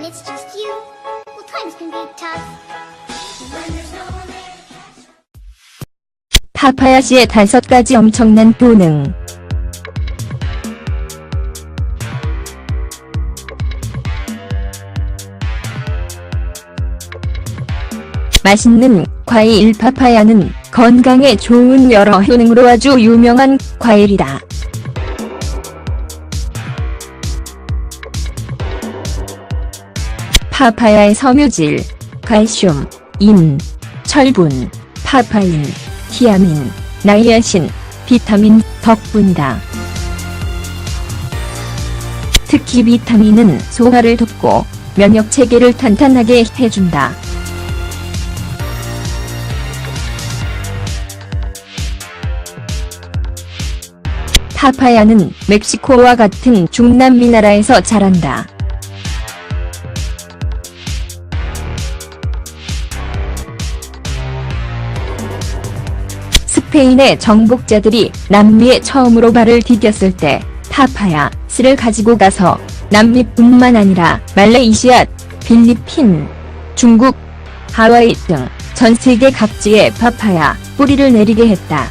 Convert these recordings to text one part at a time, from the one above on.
it's just you, well, times can be tough. When there's no one there. 파파야 씨의 5가지 엄청난 효능. 맛있는 과일 파파야는 건강에 좋은 여러 효능으로 아주 유명한 과일이다. 파파야의 섬유질, 칼슘, 인, 철분, 파파인, 티아민, 나이아신, 비타민 덕분이다. 특히 비타민은 소화를 돕고 면역 체계를 탄탄하게 해준다. 파파야는 멕시코와 같은 중남미 나라에서 자란다. 스페인의 정복자들이 남미에 처음으로 발을 디뎠을 때 파파야 씨를 가지고 가서 남미뿐만 아니라 말레이시아, 필리핀, 중국, 하와이 등 전 세계 각지에 파파야 뿌리를 내리게 했다.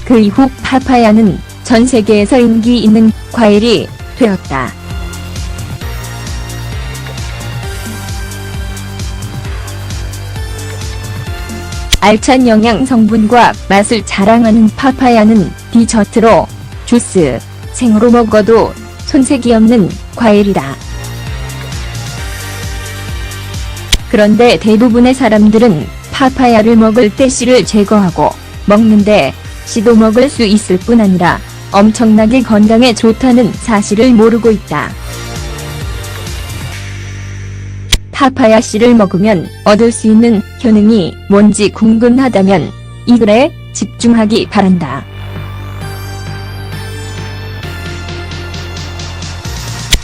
그 이후 파파야는 전 세계에서 인기 있는 과일이 되었다. 알찬 영양 성분과 맛을 자랑하는 파파야는 디저트로, 주스, 생으로 먹어도 손색이 없는 과일이다. 그런데 대부분의 사람들은 파파야를 먹을 때 씨를 제거하고 먹는데 씨도 먹을 수 있을 뿐 아니라 엄청나게 건강에 좋다는 사실을 모르고 있다. 파파야 씨를 먹으면 얻을 수 있는 효능이 뭔지 궁금하다면 이 글에 집중하기 바란다.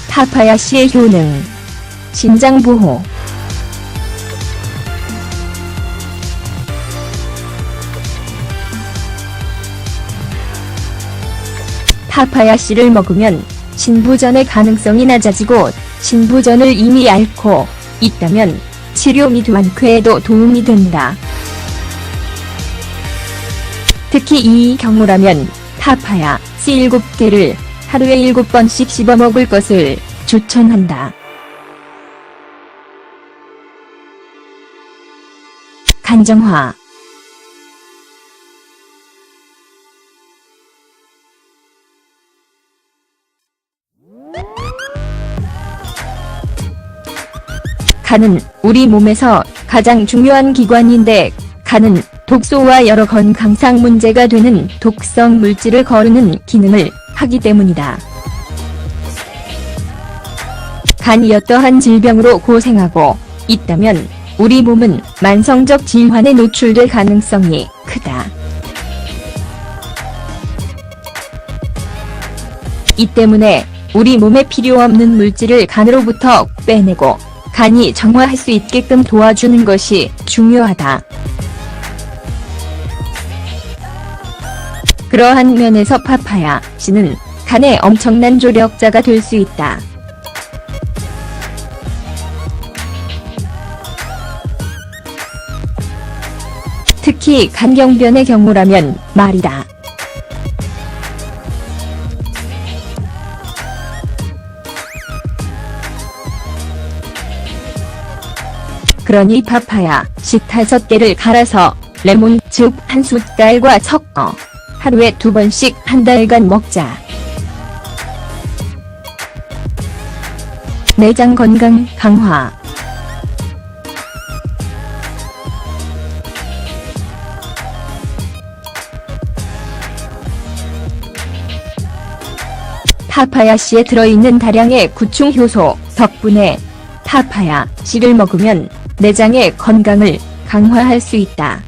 파파야 씨의 효능. 신장 보호. 파파야 씨를 먹으면 신부전의 가능성이 낮아지고 신부전을 이미 앓고 있다면 치료 및 완쾌에도 도움이 된다. 특히 이 경우라면 파파야 씨 7개를 하루에 7번씩 씹어 먹을 것을 추천한다. 간정화. 간은 우리 몸에서 가장 중요한 기관인데 간은 독소와 여러 건강상 문제가 되는 독성 물질을 거르는 기능을 하기 때문이다. 간이 어떠한 질병으로 고생하고 있다면 우리 몸은 만성적 질환에 노출될 가능성이 크다. 이 때문에 우리 몸에 필요 없는 물질을 간으로부터 빼내고 간이 정화할 수 있게끔 도와주는 것이 중요하다. 그러한 면에서 파파야 씨는 간의 엄청난 조력자가 될 수 있다. 특히 간경변의 경우라면 말이다. 그러니 파파야 씨 5개를 갈아서 레몬즙 1숟갈과 섞어 하루에 2번씩 한 달간 먹자. 내장 건강 강화. 파파야 씨에 들어있는 다량의 구충 효소 덕분에 파파야 씨를 먹으면 내장의 건강을 강화할 수 있다.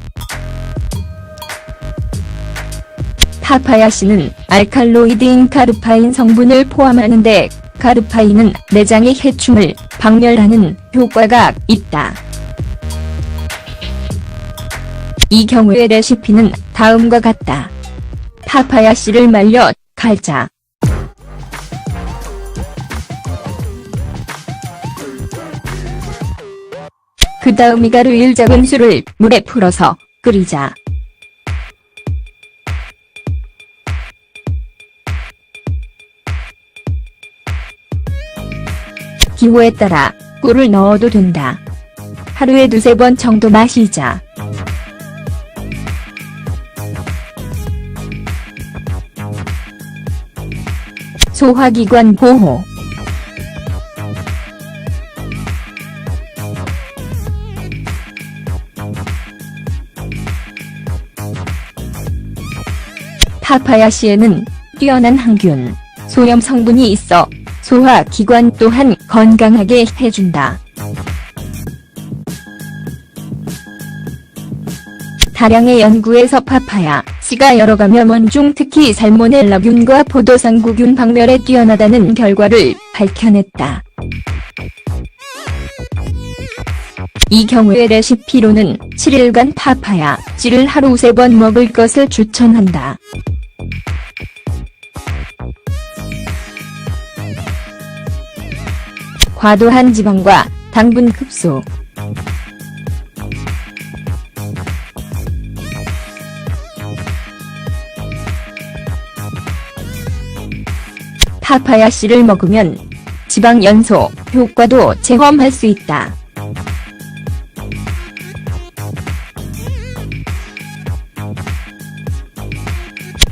파파야 씨는 알칼로이드인 카르파인 성분을 포함하는데 카르파인은 내장의 해충을 박멸하는 효과가 있다. 이 경우의 레시피는 다음과 같다. 파파야 씨를 말려 갈자. 그 다음 이가루 1작은술을 물에 풀어서 끓이자. 기호에 따라 꿀을 넣어도 된다. 하루에 2~3번 정도 마시자. 소화기관 보호. 파파야씨에는 뛰어난 항균, 소염 성분이 있어 소화기관 또한 건강하게 해준다. 다량의 연구에서 파파야 씨가 여러 감염원 중 특히 살모넬라균과 포도상구균 박멸에 뛰어나다는 결과를 밝혀냈다. 이 경우의 레시피로는 7일간 파파야 씨를 하루 3번 먹을 것을 추천한다. 과도한 지방과 당분 흡수. 파파야 씨를 먹으면 지방 연소 효과도 체험할 수 있다.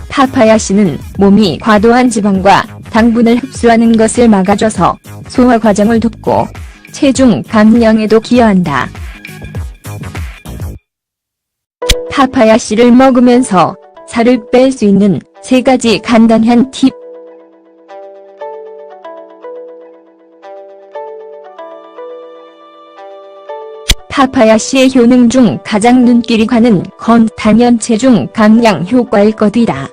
파파야 씨는 몸이 과도한 지방과 당분을 흡수하는 것을 막아줘서 소화 과정을 돕고 체중 감량에도 기여한다. 파파야 씨를 먹으면서 살을 뺄 수 있는 3가지 간단한 팁. 파파야 씨의 효능 중 가장 눈길이 가는 건 단연 체중 감량 효과일 것이다.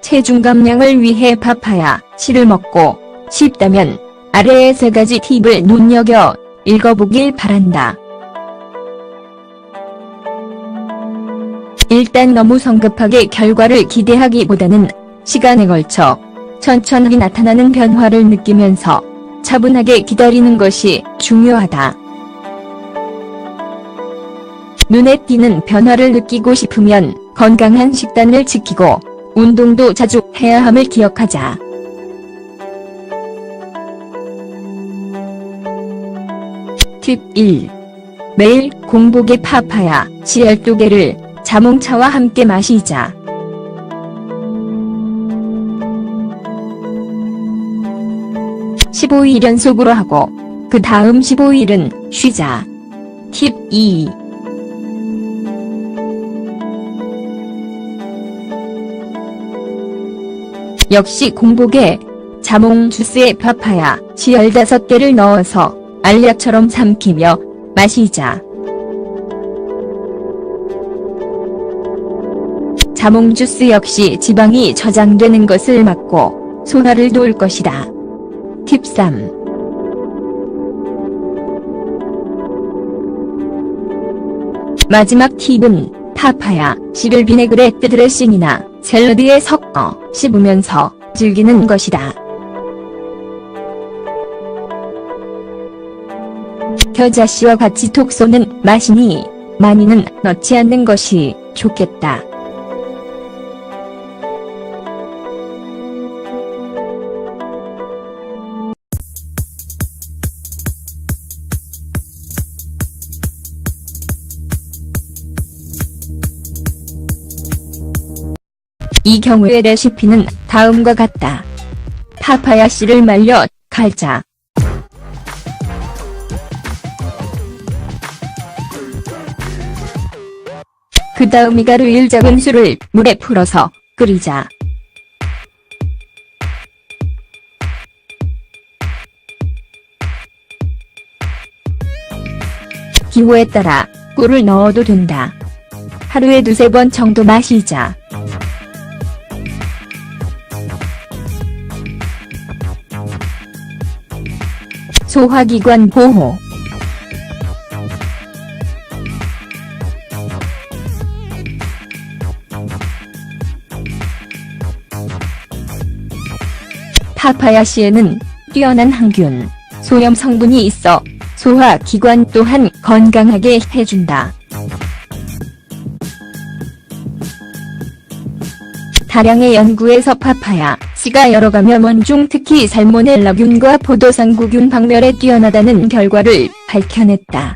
체중 감량을 위해 파파야 씨를 먹고 싶다면 아래의 3가지 팁을 눈여겨 읽어보길 바란다. 일단 너무 성급하게 결과를 기대하기보다는 시간에 걸쳐 천천히 나타나는 변화를 느끼면서 차분하게 기다리는 것이 중요하다. 눈에 띄는 변화를 느끼고 싶으면 건강한 식단을 지키고 운동도 자주 해야 함을 기억하자. 팁 1. 매일 공복에 파파야 씨 12개를 자몽차와 함께 마시자. (15일) 연속으로 하고 그 다음 15일은 쉬자. 팁 2. 역시 공복에 자몽 주스에 파파야 씨 15개를 넣어서 알약처럼 삼키며 마시자. 자몽 주스 역시 지방이 저장되는 것을 막고 소화를 도울 것이다. 팁 3. 마지막 팁은 파파야 씨를 비네그레 드레싱이나 샐러드에 섞어 씹으면서 즐기는 것이다. 겨자씨와 같이 톡 쏘는 맛이니 많이는 넣지 않는 것이 좋겠다. 이 경우의 레시피는 다음과 같다. 파파야 씨를 말려 갈자. 그 다음 이가루 1작은술을 물에 풀어서 끓이자. 기호에 따라 꿀을 넣어도 된다. 하루에 2~3번 정도 마시자. 소화기관 보호. 파파야 씨에는 뛰어난 항균, 소염 성분이 있어 소화기관 또한 건강하게 해준다. 다량의 연구에서 파파야 씨가 여러 감염원 중 특히 살모넬라균과 포도상구균 박멸에 뛰어나다는 결과를 밝혀냈다.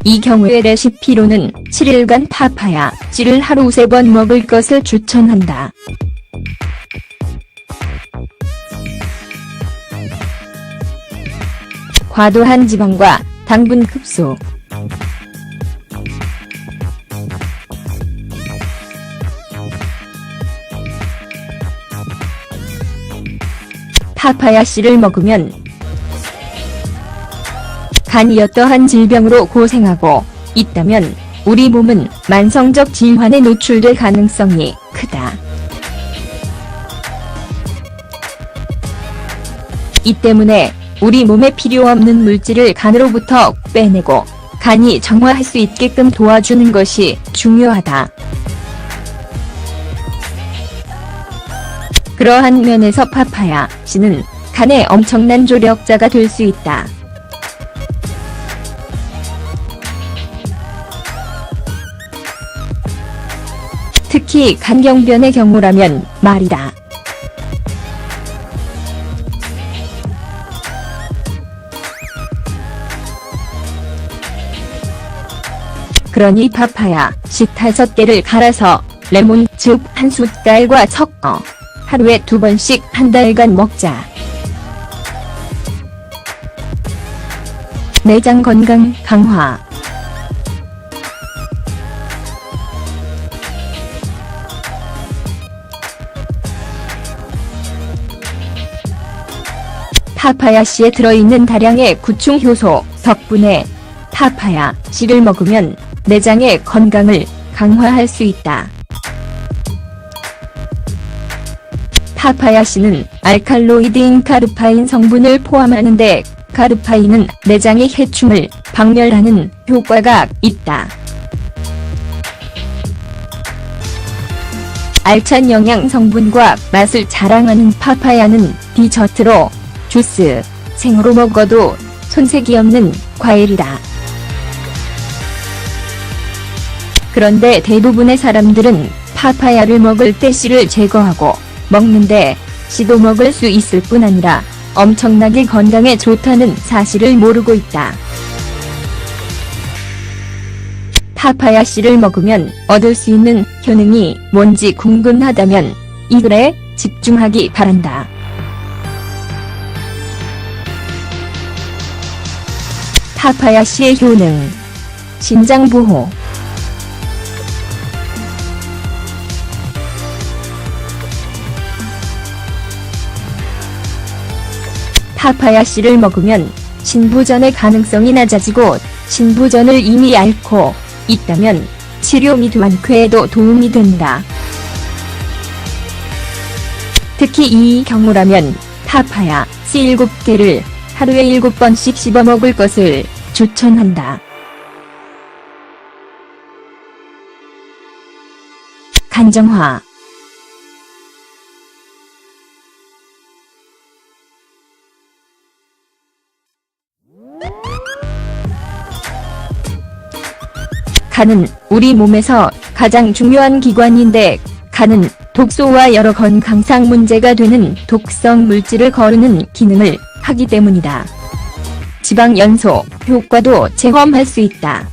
이 경우의 레시피로는 7일간 파파야 씨를 하루 3번 먹을 것을 추천한다. 과도한 지방과 당분 흡수. 파파야 씨를 먹으면 간이 어떠한 질병으로 고생하고 있다면 우리 몸은 만성적 질환에 노출될 가능성이 크다. 이 때문에 우리 몸에 필요 없는 물질을 간으로부터 빼내고 간이 정화할 수 있게끔 도와주는 것이 중요하다. 그러한 면에서 파파야 씨는 간의 엄청난 조력자가 될 수 있다. 특히 간경변의 경우라면 말이다. 그러니 파파야 씨 5개를 갈아서 레몬즙 1숟갈과 섞어 하루에 2번씩 한 달간 먹자. 내장 건강 강화. 파파야 씨에 들어있는 다량의 구충 효소 덕분에 파파야 씨를 먹으면 내장의 건강을 강화할 수 있다. 파파야 씨는 알칼로이드인 카르파인 성분을 포함하는데 카르파인은 내장의 해충을 박멸하는 효과가 있다. 알찬 영양 성분과 맛을 자랑하는 파파야는 디저트로, 주스, 생으로 먹어도 손색이 없는 과일이다. 그런데 대부분의 사람들은 파파야를 먹을 때 씨를 제거하고 먹는데 씨도 먹을 수 있을 뿐 아니라 엄청나게 건강에 좋다는 사실을 모르고 있다. 파파야 씨를 먹으면 얻을 수 있는 효능이 뭔지 궁금하다면 이 글에 집중하기 바란다. 파파야 씨의 효능. 신장 보호. 파파야 씨를 먹으면 신부전의 가능성이 낮아지고 신부전을 이미 앓고 있다면 치료 및 완쾌에도 도움이 된다. 특히 이 경우라면 파파야 씨 7개를 하루에 7번씩 씹어 먹을 것을 추천한다. 간정화. 간은 우리 몸에서 가장 중요한 기관인데 간은 독소와 여러 건강상 문제가 되는 독성 물질을 거르는 기능을 하기 때문이다. 지방 연소 효과도 체험할 수 있다.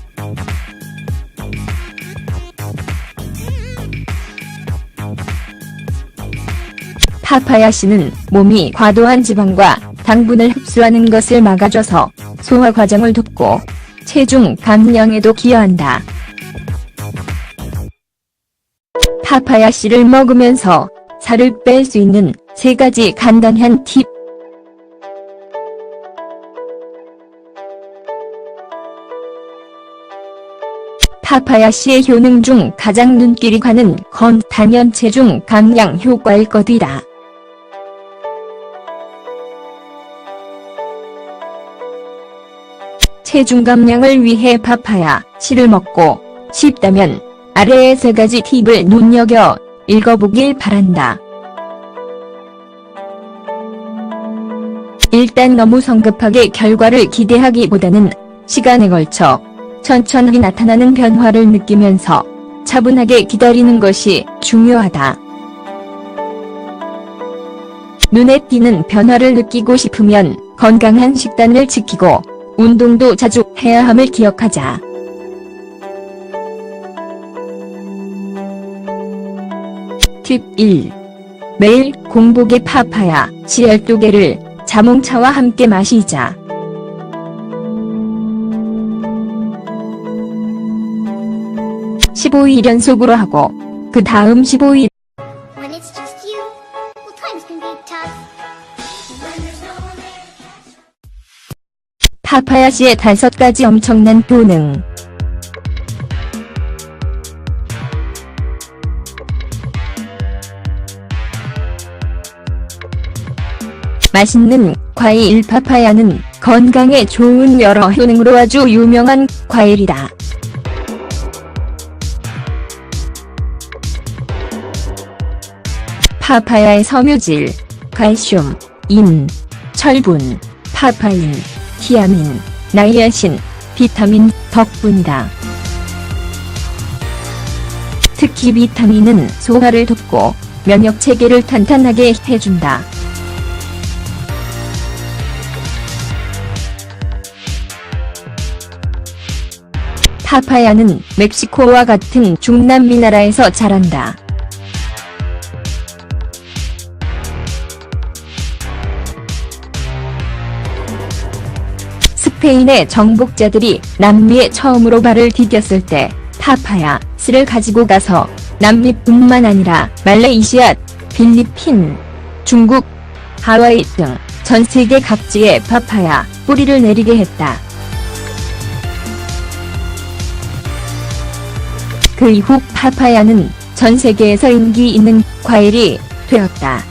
파파야 씨는 몸이 과도한 지방과 당분을 흡수하는 것을 막아줘서 소화 과정을 돕고 체중 감량에도 기여한다. 파파야 씨를 먹으면서 살을 뺄 수 있는 3가지 간단한 팁. 파파야 씨의 효능 중 가장 눈길이 가는 건 단연 체중 감량 효과일 것이다. 체중 감량을 위해 파파야 씨를 먹고 싶다면 아래의 3가지 팁을 눈여겨 읽어보길 바란다. 일단 너무 성급하게 결과를 기대하기보다는 시간에 걸쳐 천천히 나타나는 변화를 느끼면서 차분하게 기다리는 것이 중요하다. 눈에 띄는 변화를 느끼고 싶으면 건강한 식단을 지키고 운동도 자주 해야 함을 기억하자. 팁 1. 매일 공복에 파파야 씨 12개를 자몽차와 함께 마시자. (15일) 연속으로 하고 그 다음 15일 When it's just you, well, times can be tough. When there's no one there to catch. 파파야 씨의 5가지 엄청난 효능. 맛있는 과일. 파파야는 건강에 좋은 여러 효능으로 아주 유명한 과일이다. 파파야의 섬유질, 칼슘, 인, 철분, 파파인, 티아민, 나이아신, 비타민 덕분이다. 특히 비타민은 소화를 돕고 면역 체계를 탄탄하게 해준다. 파파야는 멕시코와 같은 중남미 나라에서 자란다. 스페인의 정복자들이 남미에 처음으로 발을 디뎠을 때 파파야 씨를 가지고 가서 남미뿐만 아니라 말레이시아, 필리핀, 중국, 하와이 등 전 세계 각지에 파파야 뿌리를 내리게 했다. 그 이후 파파야는 전 세계에서 인기 있는 과일이 되었다.